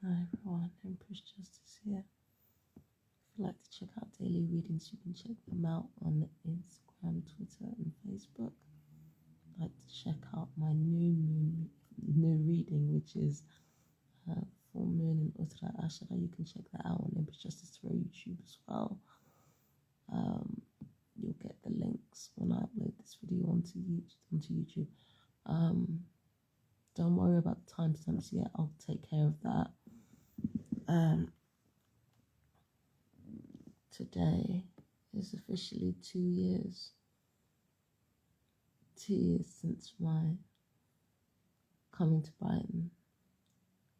Hi everyone, Empress Justice here. If you'd like to check out daily readings, you can check them out on Instagram, Twitter, and Facebook. If you'd like to check out my new reading, which is Full Moon in Uttara Ashara, you can check that out on Empress Justice for YouTube as well. You'll get the links when I upload this video onto YouTube. Don't worry about the timestamps yet. I'll take care of that. Today is officially 2 years. 2 years since my coming to Brighton.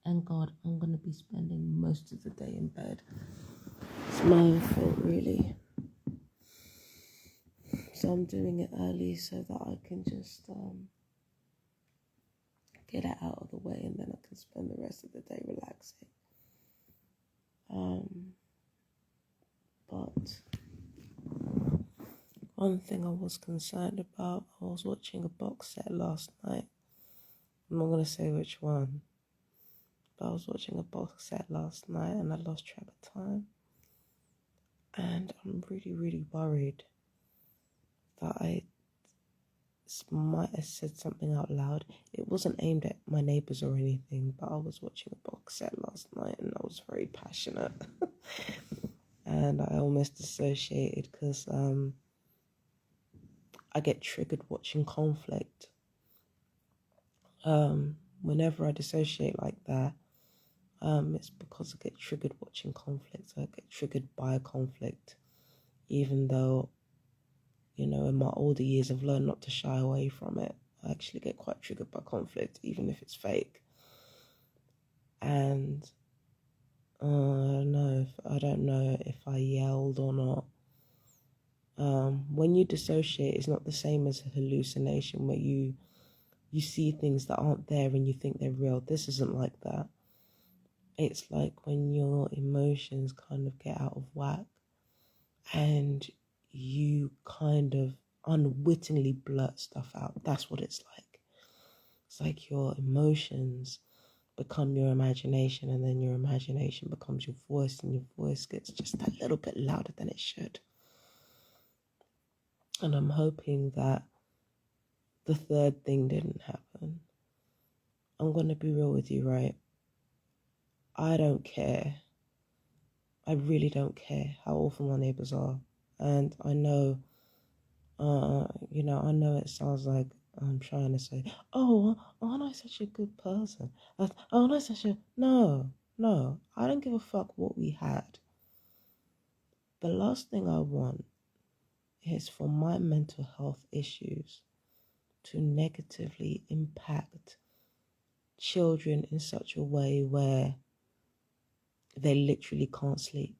And God, I'm going to be spending most of the day in bed. It's my own fault, really. So I'm doing it early so that I can just get it out of the way, and then I can spend the rest of the day relaxing. But one thing I was concerned about, I was watching a box set last night. I'm not going to say which one, but I was watching a box set last night and I lost track of time. And I'm really, really worried that I might have said something out loud. It wasn't aimed at my neighbours or anything, but I was watching a box set last night and I was very passionate. And I almost dissociated because I get triggered watching conflict. Whenever I dissociate like that, it's because I get triggered watching conflict. I get triggered by conflict, even though, in my older years, I've learned not to shy away from it. I actually get quite triggered by conflict, even if it's fake. And I don't know if I yelled or not. When you dissociate, it's not the same as a hallucination where you see things that aren't there and you think they're real. This isn't like that. It's like when your emotions kind of get out of whack and you kind of unwittingly blurt stuff out. That's what it's like. It's like your emotions become your imagination, and then your imagination becomes your voice, and your voice gets just a little bit louder than it should. And I'm hoping that the third thing didn't happen. I'm going to be real with you, right? I don't care. I really don't care how awful my neighbours are. And I know, I know it sounds like I'm trying to say, oh, aren't I such a good person? Aren't I such a... No, I don't give a fuck what we had. The last thing I want is for my mental health issues to negatively impact children in such a way where they literally can't sleep.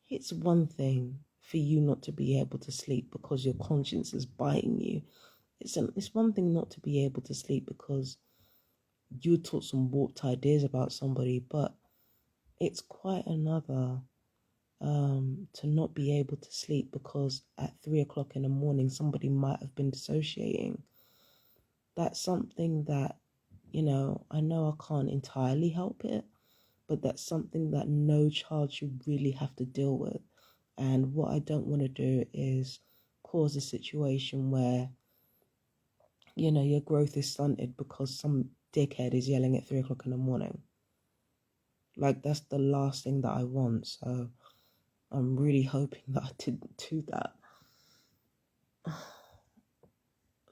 It's one thing for you not to be able to sleep because your conscience is biting you. It's one thing not to be able to sleep because you were taught some warped ideas about somebody, but it's quite another to not be able to sleep because at 3 o'clock in the morning somebody might have been dissociating. That's something that, I know I can't entirely help it, but that's something that no child should really have to deal with. And what I don't want to do is cause a situation where, your growth is stunted because some dickhead is yelling at 3 o'clock in the morning. Like, that's the last thing that I want. So I'm really hoping that I didn't do that.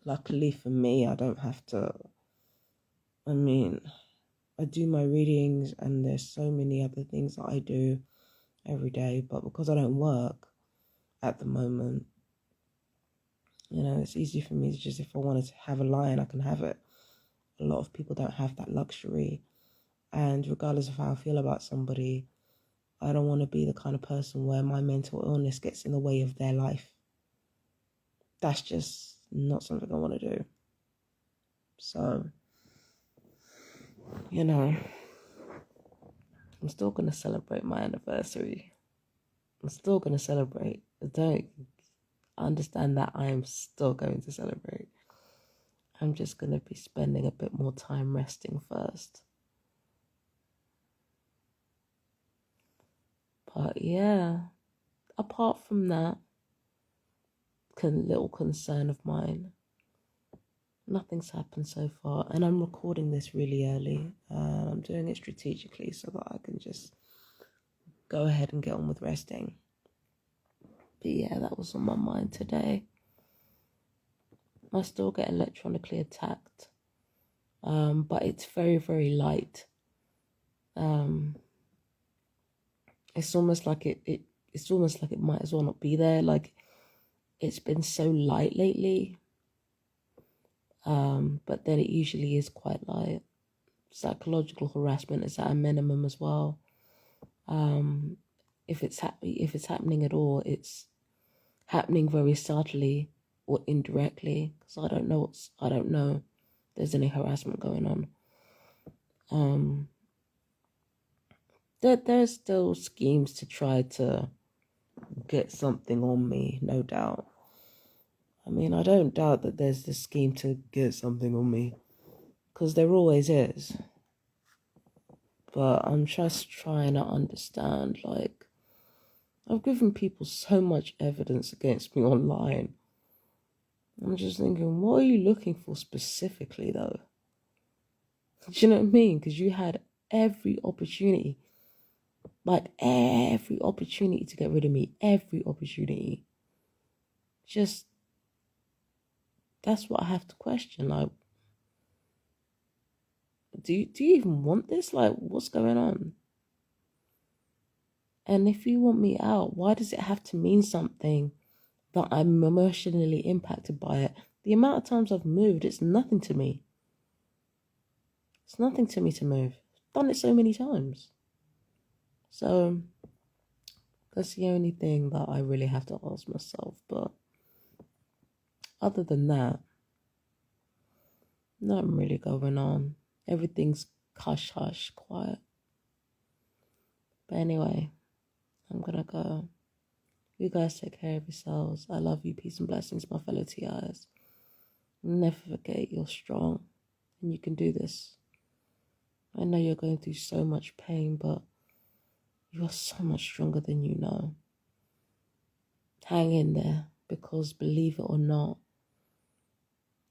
Luckily for me, I don't have to. I do my readings and there's so many other things that I do every day. But because I don't work at the moment, it's easy for me to just, if I wanted to have a line, I can have it. A lot of people don't have that luxury. And regardless of how I feel about somebody, I don't want to be the kind of person where my mental illness gets in the way of their life. That's just not something I want to do. So, I'm still going to celebrate my anniversary. I'm still going to celebrate. Don't understand that I am still going to celebrate. I'm just going to be spending a bit more time resting first. But yeah, apart from that, little concern of mine, nothing's happened so far. And I'm recording this really early. I'm doing it strategically so that I can just go ahead and get on with resting. But yeah, that was on my mind today. I still get electronically attacked, but it's very, very light. It's almost like it's almost like it might as well not be there. Like, it's been so light lately. But then it usually is quite light. Psychological harassment is at a minimum as well. If it's happening at all, it's happening very subtly or indirectly, because I don't know if there's any harassment going on. There's still schemes to try to get something on me, no doubt. I mean, I don't doubt that there's this scheme to get something on me, because there always is. But I'm just trying to understand, like, I've given people so much evidence against me online. I'm just thinking, what are you looking for specifically, though? Do you know what I mean? Because you had every opportunity to get rid of me, every opportunity. Just, that's what I have to question. Like, do you even want this? Like, what's going on? And if you want me out, why does it have to mean something that I'm emotionally impacted by it? The amount of times I've moved, it's nothing to me. It's nothing to me to move. I've done it so many times. So that's the only thing that I really have to ask myself. But other than that, nothing really going on. Everything's hush hush, quiet. But anyway, I'm gonna go. You guys take care of yourselves. I love you. Peace and blessings, my fellow TIs. Never forget you're strong and you can do this. I know you're going through so much pain, but you are so much stronger than you know. Hang in there, because believe it or not,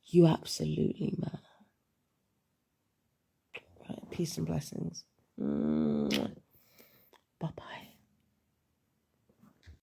you absolutely matter. Right, peace and blessings. Bye-bye.